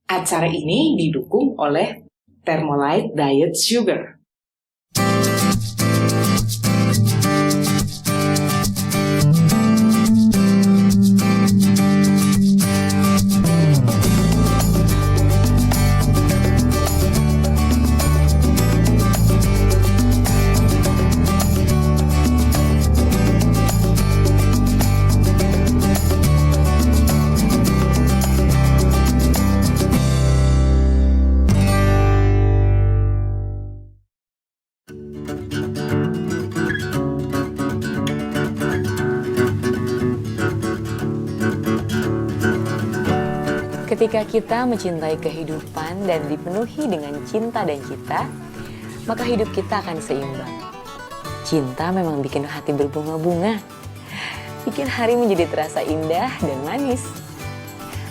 Acara ini didukung oleh Thermolite Diet Sugar. Ketika kita mencintai kehidupan dan dipenuhi dengan cinta dan cita, maka hidup kita akan seimbang. Cinta memang bikin hati berbunga-bunga, bikin hari menjadi terasa indah dan manis.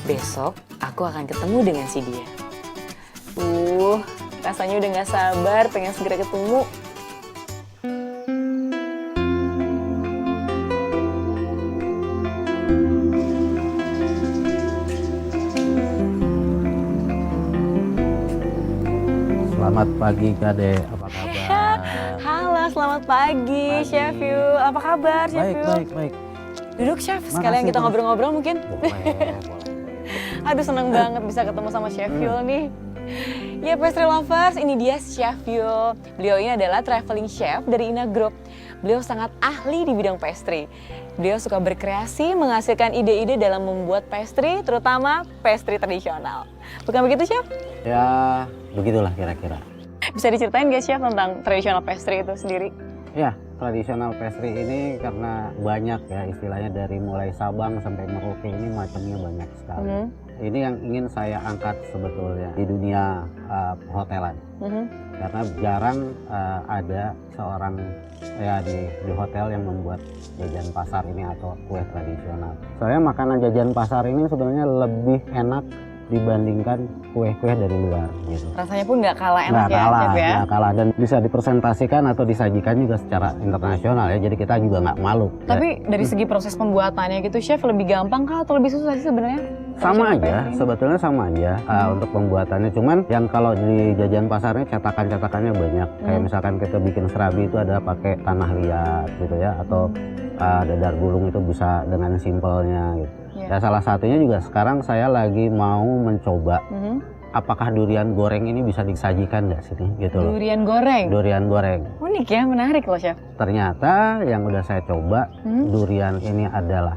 Besok aku akan ketemu dengan si dia. Rasanya udah gak sabar pengen segera ketemu. Selamat pagi Kade, apa kabar? Halo, selamat pagi Chef Yu. Apa kabar Chef Yu? Baik. Duduk Chef, sekalian kita ngobrol-ngobrol mungkin. Boleh. Aduh seneng banget bisa ketemu sama Chef Yul nih. Ya pastry lovers, ini dia Chef Yul. Beliau ini adalah traveling chef dari Ina Group. Beliau sangat ahli di bidang pastry. Beliau suka berkreasi, menghasilkan ide-ide dalam membuat pastry, terutama pastry tradisional. Bukan begitu Chef? Ya, begitulah kira-kira. Bisa diceritain gak Chef tentang tradisional pastry itu sendiri? Ya, tradisional pastry ini karena banyak ya istilahnya dari mulai Sabang sampai Merauke ini macamnya banyak sekali. Ini yang ingin saya angkat sebetulnya di dunia perhotelan. Karena jarang ada seorang ya di hotel yang membuat jajan pasar ini atau kue tradisional. Soalnya makanan jajan pasar ini sebenarnya lebih enak dibandingkan kue-kue dari luar gitu. Rasanya pun nggak kalah enak ya, Chef ya? Nggak kalah dan bisa dipresentasikan atau disajikan juga secara internasional ya, jadi kita juga nggak malu. Tapi dari segi proses pembuatannya gitu, Chef lebih gampang kah atau lebih susah sih sebenarnya? Sama aja, sebetulnya sama aja untuk pembuatannya. Cuman yang kalau di jajan pasarnya cetakan-cetakannya banyak. Kayak misalkan kita bikin serabi itu ada pakai tanah liat gitu ya, atau dadar gulung itu bisa dengan simpelnya gitu. Ya salah satunya juga sekarang saya lagi mau mencoba apakah durian goreng ini bisa disajikan nggak sih gitu loh. Durian goreng? Durian goreng. Unik ya, menarik loh Chef. Ternyata yang udah saya coba durian ini adalah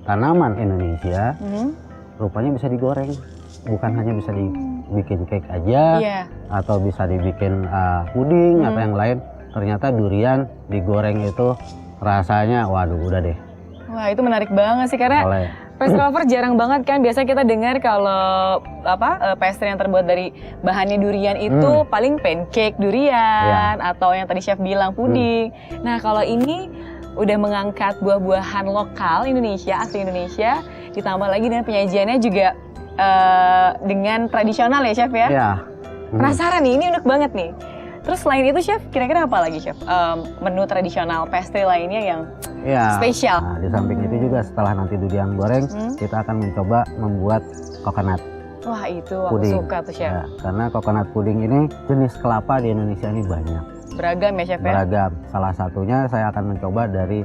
tanaman Indonesia. Rupanya bisa digoreng, bukan hanya bisa dibikin cake aja atau bisa dibikin puding atau yang lain. Ternyata durian digoreng itu rasanya waduh udah deh. Wah itu menarik banget sih karena pastry lover jarang banget kan, biasanya kita dengar kalau pastry yang terbuat dari bahannya durian itu paling pancake durian atau yang tadi Chef bilang puding. Nah kalau ini udah mengangkat buah-buahan lokal Indonesia, asli Indonesia, ditambah lagi dengan penyajiannya juga dengan tradisional ya Chef ya? Iya. Penasaran nih, ini unik banget nih. Terus selain itu Chef, kira-kira apa lagi Chef? Menu tradisional pastry lainnya yang spesial? Nah, di samping itu juga setelah nanti durian goreng, kita akan mencoba membuat coconut. Wah itu puding. Aku suka tuh Chef. Ya, karena coconut puding ini jenis kelapa di Indonesia ini banyak. Beragam ya Chef ya? Beragam. Salah satunya saya akan mencoba dari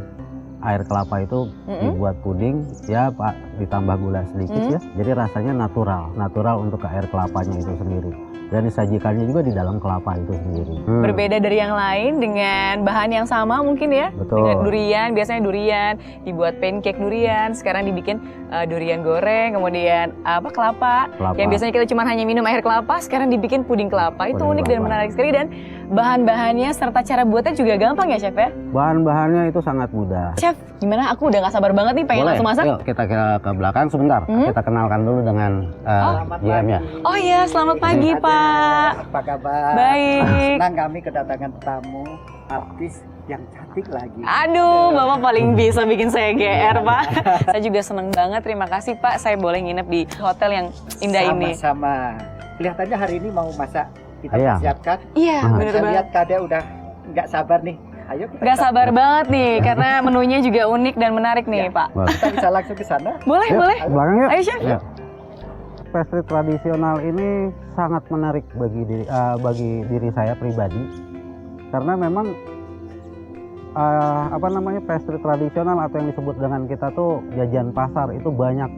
air kelapa itu dibuat puding ya Pak, ditambah gula sedikit ya. Jadi rasanya natural untuk ke air kelapanya itu sendiri. Dan disajikannya juga di dalam kelapa itu sendiri. Berbeda dari yang lain dengan bahan yang sama mungkin ya. Betul. Dengan durian, biasanya durian dibuat pancake durian, sekarang dibikin durian goreng, kemudian kelapa. Yang biasanya kita cuma hanya minum air kelapa, sekarang dibikin puding kelapa. Itu unik dan menarik sekali, dan bahan-bahannya serta cara buatnya juga gampang ya Chef ya? Bahan-bahannya itu sangat mudah. Chef, gimana? Aku udah gak sabar banget nih pengen langsung masak. Yuk kita ke belakang sebentar. Kita kenalkan dulu dengan GM-nya. Oh iya, selamat pagi Pak. Apa kabar? Baik. Senang kami kedatangan tamu artis yang cantik lagi. Aduh, Bapak paling bisa bikin saya GR, Pak. Saya juga seneng banget, terima kasih Pak. Saya boleh nginep di hotel yang indah ini. Sama-sama. Kelihatannya hari ini mau masak. Kita persiapkan. Iya, bener Saya banget. lihat Kade udah nggak sabar nih. Ayo kita Gak sabar banget nih, karena menunya juga unik dan menarik nih, Pak. Kita bisa langsung ke sana. Boleh, boleh. Belakang yuk. Ayo, Chef. Yuk. pastry tradisional ini sangat menarik bagi diri saya pribadi, karena memang pastry tradisional atau yang disebut dengan kita tuh jajan pasar itu banyak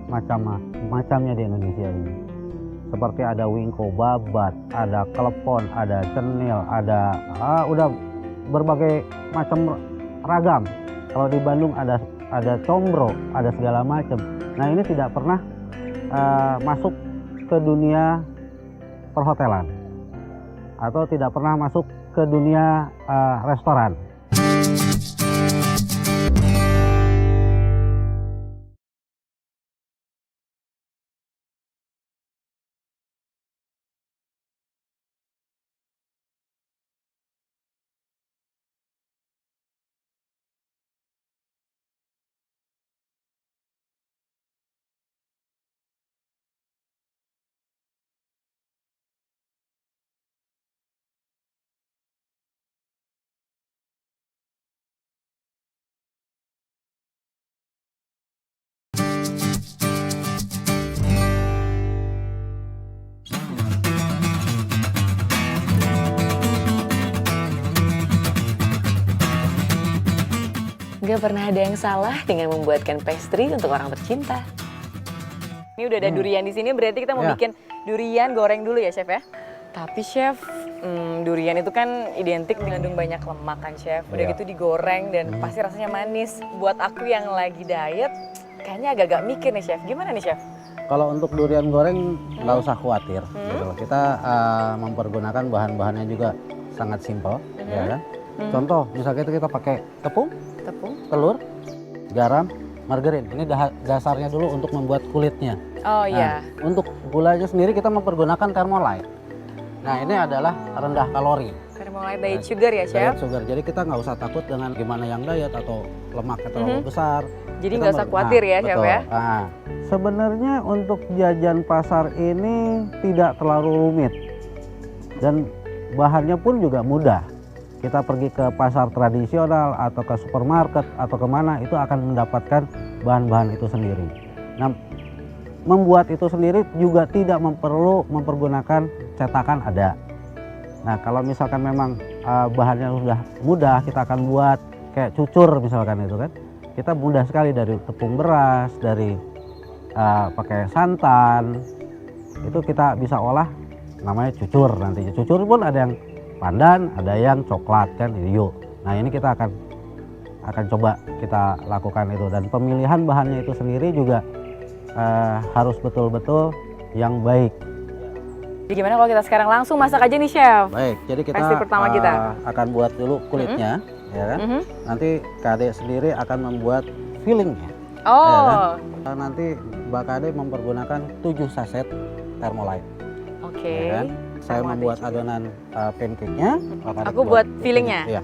macamnya di Indonesia ini. Seperti ada wingko babat, ada klepon, ada cenil, ada udah berbagai macam ragam. Kalau di Bandung ada combro, ada segala macam. Nah, ini tidak pernah masuk ke dunia perhotelan atau tidak pernah masuk ke dunia restoran. Gak pernah ada yang salah dengan membuatkan pastry untuk orang tercinta. Ini udah ada durian di sini, berarti kita mau bikin durian goreng dulu ya, Chef ya? Tapi Chef, durian itu kan identik mengandung banyak lemak kan, Chef. Udah gitu digoreng dan pasti rasanya manis. Buat aku yang lagi diet, kayaknya agak-agak mikir nih, Chef. Gimana nih, Chef? Kalau untuk durian goreng nggak usah khawatir, gitu loh. Kita mempergunakan bahan-bahannya juga sangat simpel, ya kan? Contoh, misalnya kita pakai tepung, telur, garam, margarin. Ini dasarnya dulu untuk membuat kulitnya. Oh iya. Untuk gulanya sendiri kita mempergunakan Thermolite. Nah, ini adalah rendah kalori. Thermolite diet sugar ya, Chef? Diet sugar. Jadi kita nggak usah takut dengan gimana yang diet atau lemaknya terlalu besar. Jadi nggak usah khawatir ya, Chef ya? Nah, sebenarnya untuk jajan pasar ini tidak terlalu rumit. Dan bahannya pun juga mudah. Kita pergi ke pasar tradisional atau ke supermarket atau kemana, itu akan mendapatkan bahan-bahan itu sendiri. Nah, membuat itu sendiri juga tidak perlu mempergunakan cetakan ada. Nah, kalau misalkan memang bahannya sudah mudah, kita akan buat kayak cucur misalkan itu kan. Kita mudah sekali dari tepung beras, dari pakai santan, itu kita bisa olah namanya cucur nantinya. Cucur pun ada yang pandan, ada yang coklat kan, yuk. Nah, ini kita akan coba kita lakukan itu, dan pemilihan bahannya itu sendiri juga harus betul-betul yang baik. Jadi gimana kalau kita sekarang langsung masak aja nih, Chef? Baik, jadi kita pastry pertama kita akan buat dulu kulitnya, ya kan? Nanti Kade sendiri akan membuat fillingnya. Oh. Ya kan? Nanti Mbak Kade mempergunakan 7 saset Thermolite. Oke. Ya kan? Saya membuat adonan pancake-nya. Aku buat fillingnya. Iya.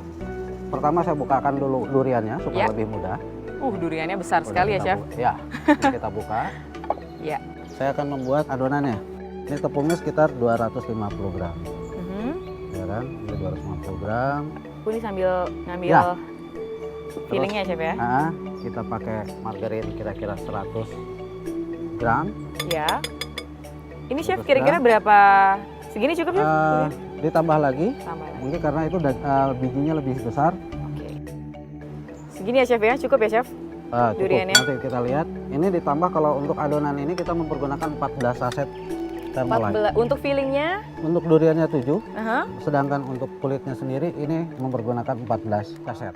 Pertama saya bukakan dulu duriannya supaya lebih mudah. Duriannya besar sekali ya, Chef? Ya, kita buka. Ya. Saya akan membuat adonannya. Ini tepungnya sekitar 250 gram. Ya kan? Ini 250 gram. Ini sambil ngambil fillingnya, Chef ya? Kita pakai margarin kira-kira 100 gram. Ya. Ini Chef kira-kira berapa? Segini cukup, Chef? Ditambah lagi. Mungkin karena itu bijinya lebih besar. Oke. Segini ya, Chef ya? Cukup ya, Chef? Duriannya. Nanti kita lihat. Ini ditambah kalau untuk adonan ini kita mempergunakan 14 saset Thermolite. Untuk fillingnya? Untuk duriannya 7. Sedangkan untuk kulitnya sendiri ini mempergunakan 14 saset.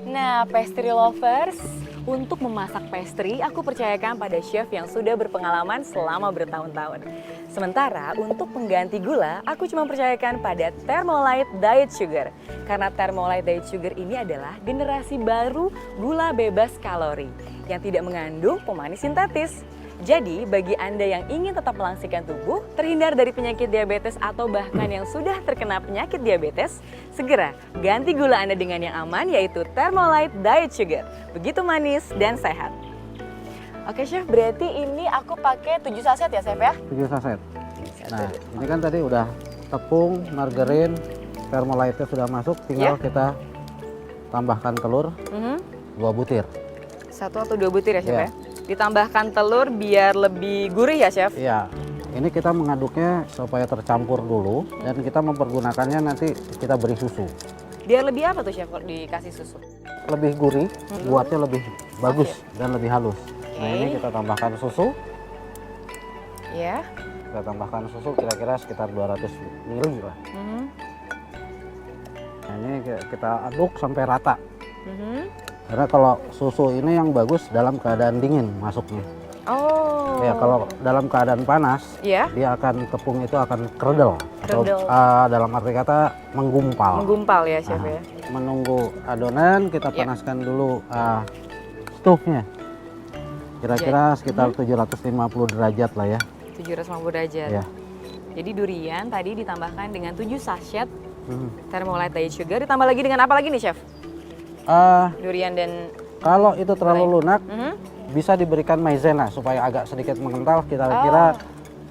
Nah, pastry lovers, untuk memasak pastry, aku percayakan pada chef yang sudah berpengalaman selama bertahun-tahun. Sementara untuk pengganti gula, aku cuma percayakan pada Thermolite Diet Sugar. Karena Thermolite Diet Sugar ini adalah generasi baru gula bebas kalori yang tidak mengandung pemanis sintetis. Jadi, bagi Anda yang ingin tetap melangsingkan tubuh, terhindar dari penyakit diabetes atau bahkan yang sudah terkena penyakit diabetes, segera ganti gula Anda dengan yang aman, yaitu Thermolite Diet Sugar. Begitu manis dan sehat. Oke, Chef, berarti ini aku pakai 7 saset ya, Chef ya? 7 saset. Nah, ini kan tadi udah tepung, margarin, Thermolite-nya sudah masuk, tinggal kita tambahkan telur 2 butir. 1 atau 2 butir ya, Chef ya? Ditambahkan telur biar lebih gurih ya, Chef? Iya. Ini kita mengaduknya supaya tercampur dulu dan kita mempergunakannya nanti kita beri susu. Biar lebih apa tuh, Chef, kalau dikasih susu? Lebih gurih, buatnya lebih bagus dan lebih halus. Nah, Oke. ini kita tambahkan susu. Ya. Kita tambahkan susu kira-kira sekitar 200 ml lah. Mhm. Nah, ini kita aduk sampai rata. Mhm. Karena kalau susu ini yang bagus dalam keadaan dingin masuknya. Oh. Ya, kalau dalam keadaan panas, ya, dia akan tepung itu akan keredel. Keredel. Atau dalam arti kata menggumpal. menggumpal ya, Chef Nah, ya. menunggu adonan, kita Ya. panaskan dulu stove-nya. Kira-kira sekitar 750 derajat lah ya. 750 derajat. Ya. Jadi durian tadi ditambahkan dengan 7 sachet Hmm. Thermolite Diet Sugar. Ditambah lagi dengan apa lagi nih, Chef? Durian dan Kalau itu terlalu lunak, Mhm. bisa diberikan maizena supaya agak sedikit mengental. Kira-kira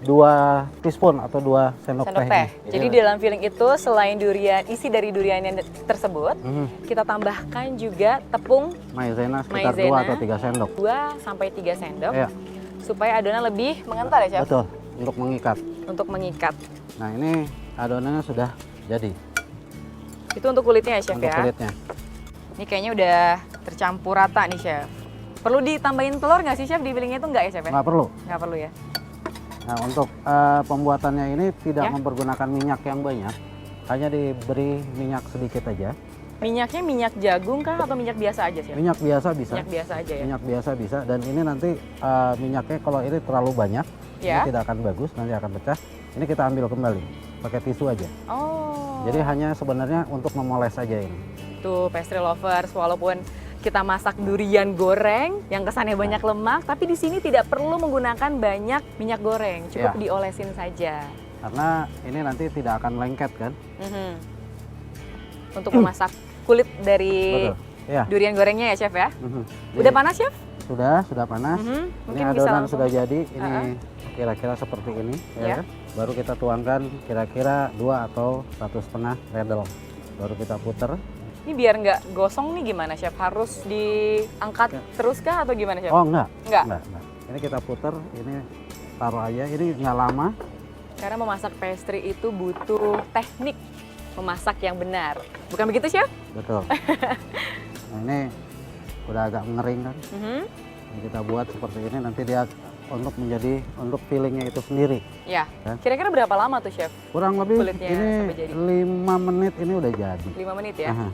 2 teaspoon atau 2 sendok sendok teh. teh. Jadi di dalam filling itu selain durian, isi dari durian yang tersebut, kita tambahkan juga tepung Maizena sekitar Maizena. 2 atau 3 sendok. 2 sampai 3 sendok Ya, supaya adonan lebih mengental ya, Chef? betul. Untuk mengikat. Untuk mengikat. Nah, ini adonannya sudah jadi. Itu untuk kulitnya ya, Chef Untuk ya? kulitnya. Ini kayaknya udah tercampur rata nih, Chef. Perlu ditambahin telur nggak sih, Chef? Di fillingnya itu nggak ya, Chef ya? Nggak perlu. Nggak perlu ya? Nah, untuk pembuatannya ini tidak Ya. mempergunakan minyak yang banyak. Hanya diberi minyak sedikit aja. Minyaknya minyak jagung kah atau minyak biasa aja, Chef? Minyak biasa bisa. Minyak biasa aja ya? Minyak biasa bisa. Dan ini nanti minyaknya kalau ini terlalu banyak, Ya. ini tidak akan bagus, nanti akan pecah. Ini kita ambil kembali, pakai tisu aja. Oh. Jadi hanya sebenarnya untuk memoles aja ini. Tuh, pastry lovers, walaupun kita masak durian goreng yang kesannya banyak lemak, tapi di sini tidak perlu menggunakan banyak minyak goreng, cukup Ya. diolesin saja. Karena ini nanti tidak akan lengket kan? Mhm. Untuk memasak kulit dari Betul. Ya. durian gorengnya ya, Chef ya? Mhm. Udah Jadi, panas, Chef? Sudah panas. Mhm. Ini Mungkin bisa adonan langsung. sudah jadi. Ini kira-kira seperti ini. Ya. Ya. Baru kita tuangkan kira-kira 2 atau 1,5 ladle. Baru kita puter. Ini biar nggak gosong nih gimana, Chef? Harus diangkat terus kah atau gimana, Chef? Oh enggak. Enggak? Ini kita puter. Ini taruh aja. Ini nggak lama. Karena memasak pastry itu butuh teknik memasak yang benar. Bukan begitu, Chef? Betul. Nah, ini udah agak mengering kan. Mhm. Ini kita buat seperti ini. Nanti dia untuk fillingnya itu sendiri. Ya. Ya. Kira-kira berapa lama tuh, Chef? Kurang lebih Kulitnya sampai jadi. ini 5 menit ini udah jadi. 5 menit ya? Aha.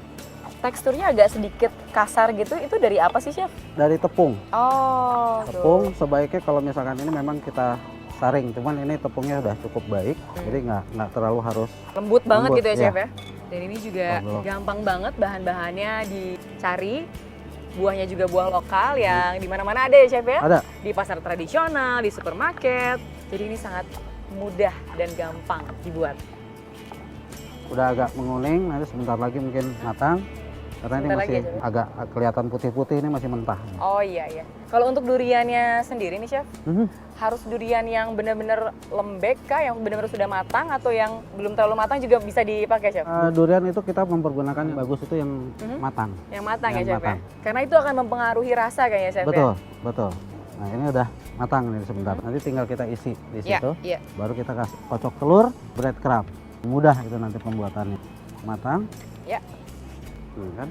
Teksturnya agak sedikit kasar gitu, itu dari apa sih, Chef? Dari tepung. Oh, Tepung sebaiknya kalau misalkan ini memang kita saring, cuman ini tepungnya udah cukup baik, jadi nggak terlalu harus. lembut banget Lembut, gitu ya, ya. Chef ya? Dan ini juga Lembut. gampang banget bahan-bahannya dicari. Buahnya juga buah lokal yang di mana-mana ada ya, Chef ya? Ada. Di pasar tradisional, di supermarket. Jadi ini sangat mudah dan gampang dibuat. Udah agak menguning, nanti sebentar lagi mungkin matang. Karena ini Sebentar masih lagi ya, agak kelihatan putih-putih, ini masih mentah. Oh iya, iya. Kalau untuk duriannya sendiri nih, Chef, Mhm. harus durian yang benar-benar lembek kah, yang benar-benar sudah matang, atau yang belum terlalu matang juga bisa dipakai, Chef? Durian itu kita mempergunakan yang bagus itu yang Mhm. matang. Yang matang Yang ya, Chef matang. ya? Karena itu akan mempengaruhi rasa kayaknya, Chef ya? Betul, betul. Nah ini udah matang nih sebentar. Nanti tinggal kita isi di Iya, situ. iya. Baru kita kasih kocok telur, breadcrumb. Mudah itu nanti pembuatannya. Matang. Ya. Kan?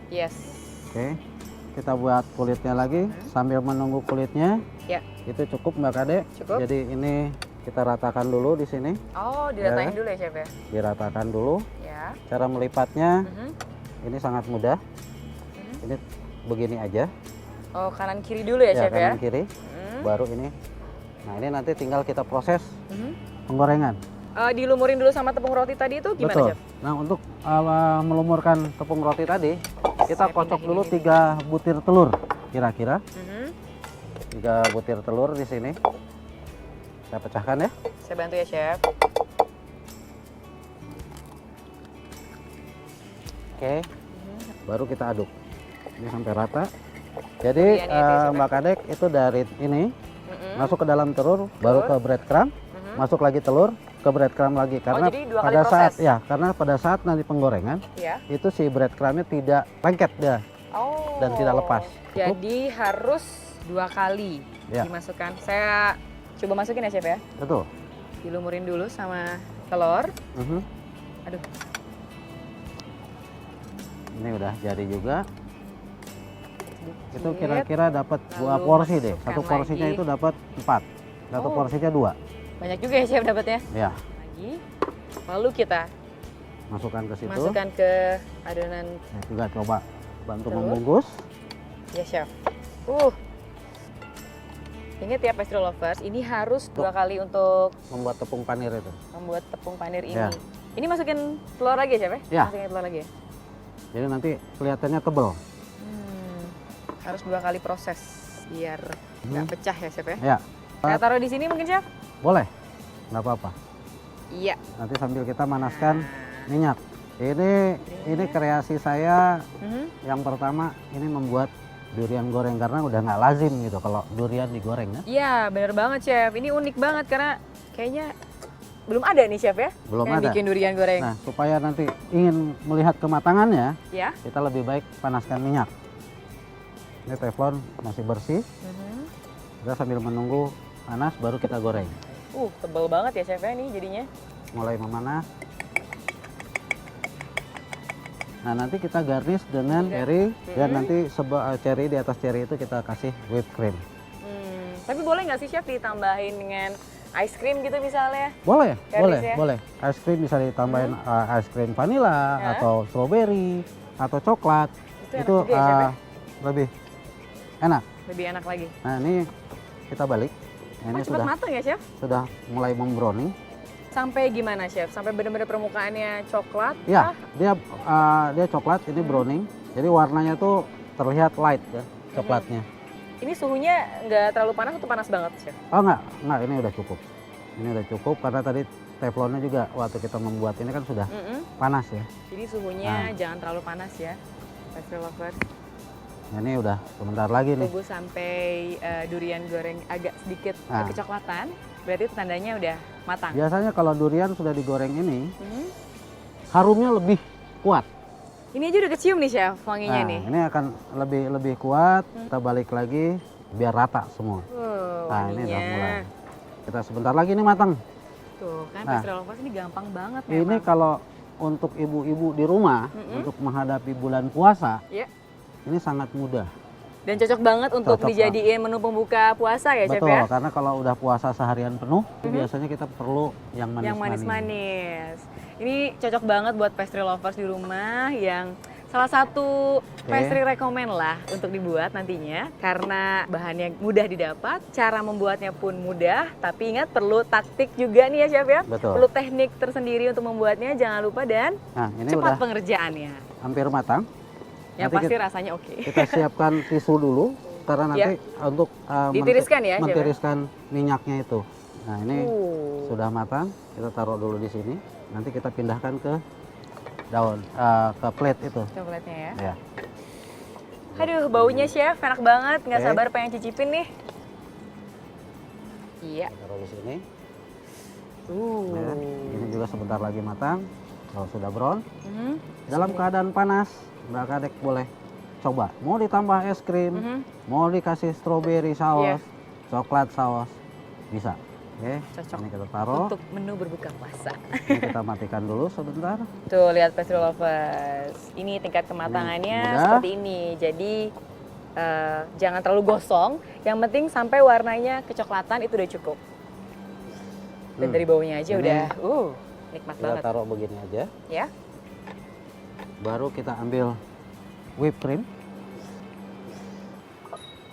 Yes. Oke. Kita buat kulitnya lagi sambil menunggu kulitnya. Ya. Itu cukup Mbak Kade. Cukup. Jadi ini kita ratakan dulu di sini. Oh, diratain Ya. dulu ya, Chef ya? Diratakan dulu. Ya. Cara melipatnya Mhm. ini sangat mudah. Mhm. Ini begini aja. Oh, kanan kiri dulu ya, Chef ya? kanan kiri. Mhm. Baru ini. Nah ini nanti tinggal kita proses Mhm. penggorengan. Dilumurin dulu sama tepung roti tadi itu gimana, Betul. Chef? Nah untuk melumurkan tepung roti tadi, kita Saya kocok pindahin dulu ini. 3 butir telur, kira-kira Mhm. 3 butir telur di sini. Saya pecahkan ya. Saya bantu ya, Chef. Oke. Baru kita aduk. Ini sampai rata. Jadi Duriannya itu ya, Chef, Mbak Kadek itu dari ini Mhm. masuk ke dalam telur, baru ke breadcrumb, Mhm. masuk lagi telur, ke breadcrumb lagi karena jadi 2 kali pada saat proses. karena pada saat nanti penggorengan Ya. itu si breadcrumbnya tidak lengket dia Oh. dan tidak lepas. Cukup. Jadi harus 2 kali Ya. dimasukkan. Saya coba masukin ya Chef ya. Betul. Dilumurin dulu sama telur. Aduh. Ini udah jadi juga. Sedikit. Itu kira-kira dapat 2 Lalu porsi deh. masukkan Satu porsinya lagi. itu dapat 4. Satu Oh. porsinya 2. Banyak juga ya Chef dapatnya. Ya, Lagi. Lalu kita masukkan ke situ. masukkan ke adonan. Saya juga coba bantu Telur. membungkus. Ya Chef. Ingat ya pastry lovers, ini harus 2 kali untuk Membuat tepung panir itu. membuat tepung panir ini. Ya. Ini masukin telur lagi ya Chef ya? Ya. Masukin telur lagi ya? Jadi nanti kelihatannya tebel. Harus 2 kali proses biar nggak pecah ya Chef ya? Ya, Saya taruh di sini mungkin Chef? boleh. Nggak apa-apa. Iya. Nanti sambil kita manaskan minyak. Ini kreasi saya. Yang pertama ini membuat durian goreng karena udah nggak lazim gitu kalau durian digoreng ya. Iya bener banget Chef, ini unik banget karena kayaknya belum ada nih Chef ya? Belum yang ada. bikin durian goreng. Nah, supaya nanti ingin melihat kematangannya, Ya. kita lebih baik panaskan minyak. Ini teflon masih bersih. Kita sambil menunggu panas baru kita goreng. Tebel banget ya Chef ya nih jadinya. Mulai memanas. Nah, nanti kita garnish dengan cherry dan nanti cherry di atas cherry itu kita kasih whipped cream. Tapi boleh nggak sih Chef ditambahin dengan ice cream gitu misalnya? Boleh, Garnish ya? boleh. Ice cream bisa ditambahin ice cream vanilla Ya. atau strawberry atau coklat. Itu enak Itu juga ya, Chef ya? lebih enak. Lebih enak lagi. Nah, ini kita balik. Nah, ini Cepat matang ya Chef? sudah mulai membrowning. Sampai gimana Chef? Sampai benar-benar permukaannya coklat? Ya, kah? dia coklat, ini browning. Jadi warnanya tuh terlihat light ya, coklatnya. Ini suhunya nggak terlalu panas atau panas banget Chef? Oh enggak, ini udah cukup. Ini udah cukup karena tadi teflonnya juga waktu kita membuat ini kan sudah panas ya. Jadi suhunya jangan terlalu panas ya, pastry lovers. Nah, ini udah sebentar lagi nih. Tunggu sampai durian goreng agak sedikit Nah. kecoklatan, berarti itu tandanya udah matang. Biasanya kalau durian sudah digoreng ini, harumnya lebih kuat. Ini aja udah kecium nih Chef, wanginya Nah, nih. ini akan lebih kuat. Kita balik lagi biar rata semua. Nah, ini udah Wanginya. mulai. Kita sebentar lagi ini matang. Tuh kan Nah. pastry lovers ini gampang banget Ini memang. kalau untuk ibu-ibu di rumah untuk menghadapi bulan puasa, Ya. ini sangat mudah. Dan cocok banget untuk Cocok dijadiin menu pembuka puasa ya Chef Betul, ya? karena kalau udah puasa seharian penuh, biasanya kita perlu yang Yang manis-manis. manis-manis. Ini cocok banget buat pastry lovers di rumah yang salah satu pastry rekomen lah untuk dibuat nantinya karena bahannya mudah didapat, cara membuatnya pun mudah, tapi ingat perlu taktik juga nih ya Chef ya. Betul. Perlu teknik tersendiri untuk membuatnya, jangan lupa dan Nah, ini cepat udah pengerjaannya. hampir matang. Yang Nanti pasti rasanya oke. Kita siapkan tisu dulu karena nanti untuk Ditiriskan ya, Chef ya? mentiriskan minyaknya itu. Nah, ini Uh. sudah matang, kita taruh dulu di sini. Nanti kita pindahkan ke daun, ke plate itu. Coklatnya ya. Ya. Aduh, baunya Chef enak banget, nggak Oke. sabar pengen cicipin nih. Iya. Taruh di sini. Ya, ini juga sebentar lagi matang. Kalau sudah brown, Mhm. dalam keadaan panas, Mbak Kadek boleh coba. Mau ditambah es krim, mau dikasih strawberry saus, coklat saus, bisa. Oke, Cocok. ini kita taruh. Untuk menu berbuka puasa. Ini kita matikan dulu sebentar. Tuh, lihat pastry lovers. Ini tingkat kematangannya Udah. seperti ini. Jadi jangan terlalu gosong. Yang penting sampai warnanya kecoklatan itu udah cukup. Dan dari baunya aja Ini udah, nikmat Kita banget. taruh begini aja. Ya. Baru kita ambil whipped cream.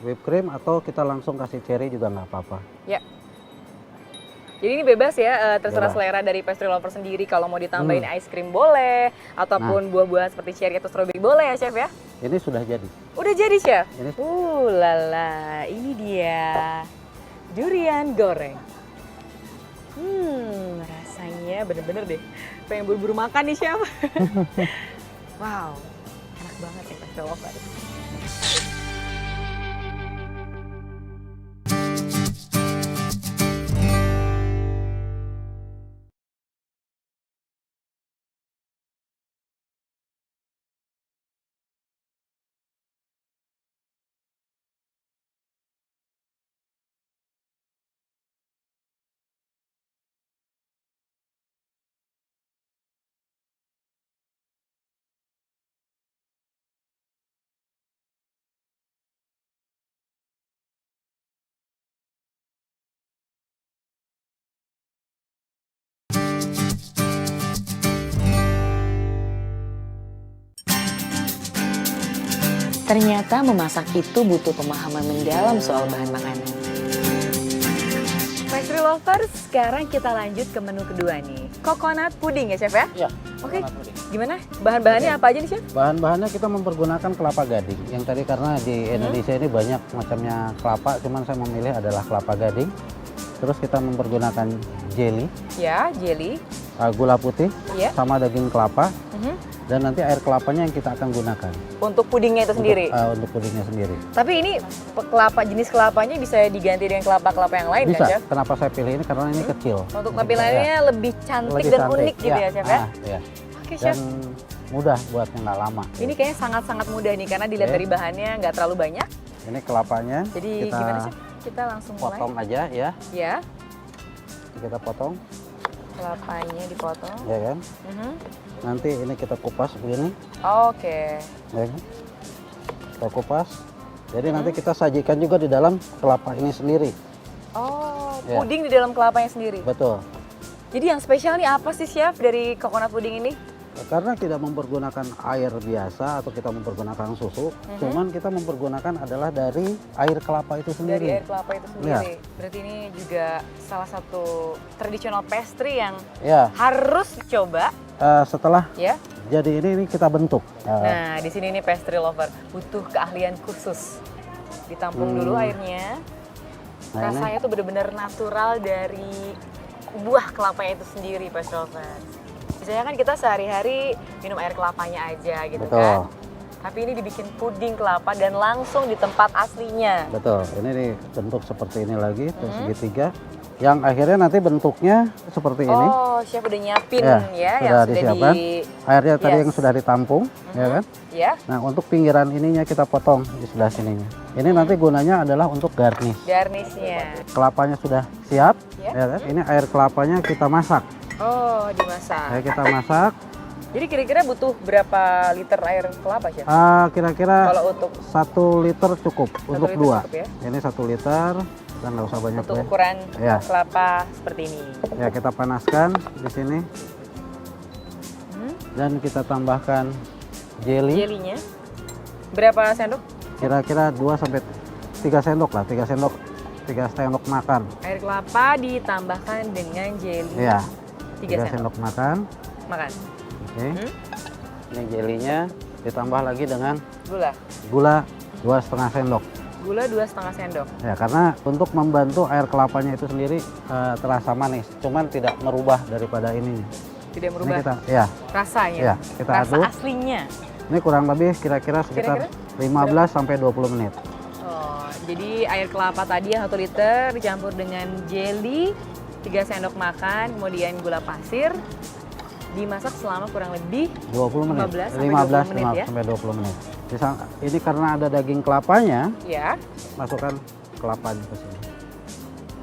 Whipped cream atau kita langsung kasih cherry juga nggak apa-apa. Ya. Jadi ini bebas ya, terserah Bebas. selera dari pastry lover sendiri. Kalau mau ditambahin ice cream boleh, ataupun buah-buahan seperti cherry atau strawberry boleh ya Chef ya? Ini sudah jadi. Udah jadi Chef? Ini Lala, ini dia durian goreng. Rasanya bener-bener deh. Pengen buru-buru makan nih Chef. Wow, enak banget ya pastry lover. Ternyata memasak itu butuh pemahaman mendalam soal bahan makanan. Pastry lovers, sekarang kita lanjut ke menu kedua nih. Coconut pudding ya chef ya? Iya. Oke, gimana? Bahan-bahannya apa aja nih chef? Bahan-bahannya kita mempergunakan kelapa gading. Yang tadi karena di Indonesia ini banyak macamnya kelapa, cuman saya memilih adalah kelapa gading. Terus kita mempergunakan jelly, Ya, jelly. gula putih, Iya. sama daging kelapa. Dan nanti air kelapanya yang kita akan gunakan Untuk pudingnya itu sendiri. untuk pudingnya sendiri. Tapi ini jenis kelapanya bisa diganti dengan kelapa-kelapa yang lain Bisa. kan chef? Kenapa saya pilih ini? Karena ini kecil. Untuk Jadi tampilannya lebih cantik lebih dan cantik. unik gitu ya chef ya? Ya. Oke chef. Dan mudah buatnya, nggak lama. Ini kayaknya sangat-sangat mudah nih karena dilihat Oke. dari bahannya nggak terlalu banyak. Ini kelapanya. Jadi kita gimana chef? Kita langsung mulai. potong aja ya. Ya, Kita potong, kelapanya dipotong. ya kan? Nanti ini kita kupas begini, Oke. ya kan? Kita kupas. Jadi nanti kita sajikan juga di dalam kelapa ini sendiri. Oh, Ya. puding di dalam kelapanya sendiri. Betul. Jadi yang spesial nih apa sih chef dari coconut pudding ini? Karena tidak mempergunakan air biasa atau kita mempergunakan susu, cuman kita mempergunakan adalah dari air kelapa itu Dari sendiri. air kelapa itu sendiri. Berarti ini juga salah satu traditional pastry yang Ya, harus dicoba setelah ya. jadi ini kita bentuk. Nah, di sini nih pastry lover butuh keahlian khusus. Ditampung dulu airnya. Nah, ini. Rasanya tuh bener-bener natural dari buah kelapanya itu sendiri, pastry lovers. Biasanya kan kita sehari-hari minum air kelapanya aja gitu Betul. kan. Tapi ini dibikin puding kelapa dan langsung di tempat aslinya. Betul, ini dibentuk seperti ini lagi, terus segitiga. Yang akhirnya nanti bentuknya seperti ini. Oh, chef udah nyiapin Ya, ya, yang sudah sudah disiapkan. Airnya tadi Yes. yang sudah ditampung, ya kan? ya, Nah, untuk pinggiran ininya kita potong di sebelah sininya. Ini nanti gunanya adalah untuk garnish. garnishnya. Kelapanya sudah siap, Ya. ya kan? Ini air kelapanya kita masak. Oh, dimasak. Ya, kita masak. Jadi kira-kira butuh berapa liter air kelapa, chef? Kira-kira Kalau untuk 1 liter cukup untuk liter dua. cukup ya? Ini 1 liter dan nggak usah banyak untuk ya. ukuran Ya. kelapa seperti ini. Ya, kita panaskan di sini dan kita tambahkan jelly. Jelinya berapa sendok? Kira-kira 2 sampai 3 sendok lah, 3 sendok makan. Air kelapa ditambahkan dengan jelly. Iya. 3 3 sendok sendok makan. makan. Oke. Ini jelinya ditambah lagi dengan Gula. gula 2,5 sendok. Gula 2,5 sendok. Ya, karena untuk membantu air kelapanya itu sendiri terasa manis, cuman tidak merubah daripada ini. Tidak Ini merubah kita, ya, rasanya. ya, kita Rasa aduk. aslinya. Ini kurang lebih kira-kira sekitar 15 sampai 20 menit. Oh, jadi air kelapa tadi yang 1 liter dicampur dengan jelly 3 sendok makan, kemudian gula pasir, dimasak selama kurang lebih 20 menit. 15 sampai 20 menit ya? sampai 20 menit. Ini karena ada daging kelapanya, ya. masukkan kelapanya ke sini.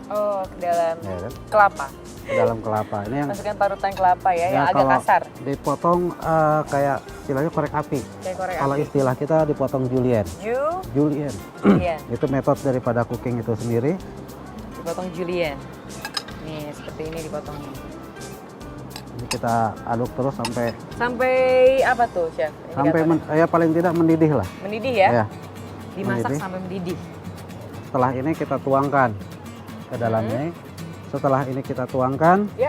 Oh, ke dalam Ya kan? kelapa. Ke dalam kelapa. Ini yang Masukkan parutan kelapa ya, yang agak kalau kasar. dipotong kayak istilahnya korek api. Kayak korek Kalau api. istilah kita dipotong julienne. Julienne. Julienne. Itu metode daripada cooking itu sendiri. Dipotong julienne. Nih, seperti ini dipotongnya. Ini kita aduk terus sampai Sampai apa tuh, Chef? Ini sampai katakan. ya paling tidak mendidih lah. Mendidih ya? Ya. Dimasak mendidih. sampai mendidih. Setelah ini kita tuangkan ke dalamnya. Setelah ini kita tuangkan, Ya.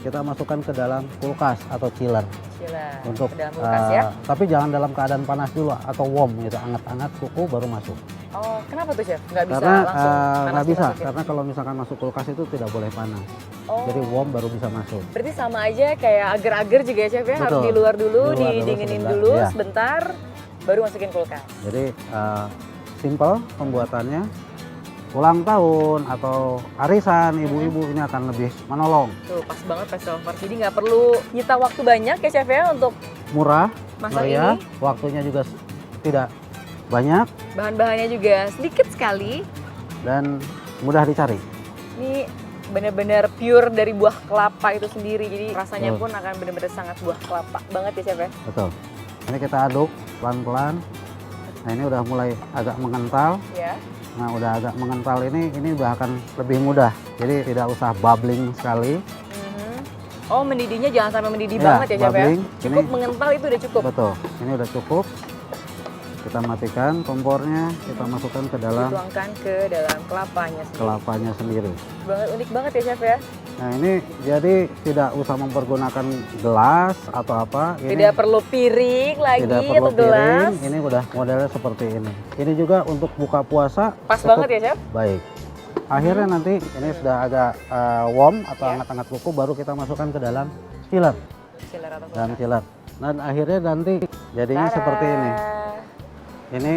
kita masukkan ke dalam kulkas atau chiller. Gila. Untuk Ke dalam kulkas ya? tapi jangan dalam keadaan panas dulu atau warm gitu, hangat-hangat kuku baru masuk. Oh, kenapa tuh, Chef? Nggak bisa Karena langsung panas nggak bisa, dimasukin? karena kalau misalkan masuk kulkas itu tidak boleh panas. Oh. Jadi warm baru bisa masuk. Berarti sama aja kayak agar-agar juga ya, Chef ya? Harus Betul. di luar dulu, Di luar dulu didinginin sebentar, dulu iya. sebentar, baru masukin kulkas. Jadi simple pembuatannya. Ulang tahun atau arisan ibu-ibu ini akan lebih menolong. Tuh, pas banget pastry lovers. Jadi nggak perlu nyita waktu banyak ya, Chef ya, untuk Murah, masak meriah, ini. waktunya juga tidak banyak Bahan-bahannya juga sedikit sekali. dan mudah dicari. Ini benar-benar pure dari buah kelapa itu sendiri. Jadi rasanya Betul. pun akan benar-benar sangat buah kelapa banget ya, Chef ya. Betul. Ini kita aduk pelan-pelan. Nah, ini udah mulai agak mengental. Ya. Nah, udah agak mengental ini udah akan lebih mudah. Jadi tidak usah bubbling sekali. Oh, mendidihnya jangan sampai mendidih Ya, banget ya, Chef ya. bubbling. Cukup Ini- mengental itu udah cukup. Betul. Ini udah cukup. Kita matikan kompornya, kita masukkan ke dalam Dituangkan ke dalam kelapanya sendiri. kelapanya sendiri. Unik banget ya chef ya. Nah ini jadi tidak usah mempergunakan gelas atau apa. Ini Tidak perlu piring lagi tidak perlu atau gelas. piring. Ini udah modelnya seperti ini. Ini juga untuk buka puasa. Pas cukup banget ya chef. baik. Akhirnya nanti ini sudah agak warm atau Ya. hangat-hangat kuku, baru kita masukkan ke dalam chiller Chiller atau dan kulkas. chiller. Dan akhirnya nanti jadinya Tada. seperti ini. Ini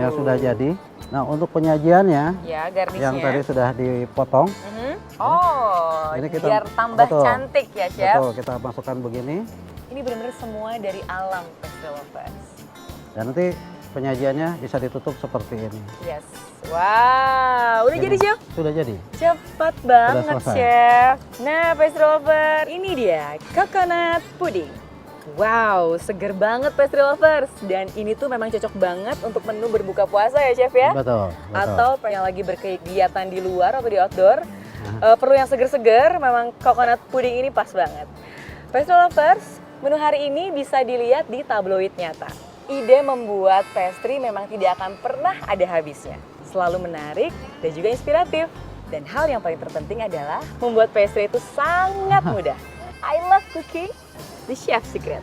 yang sudah Uh. jadi. Nah untuk penyajiannya Ya, garnishnya. yang tadi sudah dipotong, Mhm. Oh, Ini kita- biar tambah betul. cantik ya chef. betul kita masukkan begini. Ini benar-benar semua dari alam pastry lovers. Dan nanti penyajiannya bisa ditutup seperti ini. Yes. Wow, udah Ini jadi chef? Sudah jadi. Cepat banget selesai. chef. Nah pastry lover, ini dia coconut pudding. Wow, seger banget pastry lovers. Dan ini tuh memang cocok banget untuk menu berbuka puasa ya chef ya. Betul. Atau yang lagi berkegiatan di luar atau di outdoor, perlu yang seger-seger, memang coconut pudding ini pas banget. Pastry lovers, menu hari ini bisa dilihat di tabloid nyata. Ide membuat pastry memang tidak akan pernah ada habisnya. Selalu menarik dan juga inspiratif. Dan hal yang paling terpenting adalah membuat pastry itu sangat mudah. I love cooking, the chef's secret.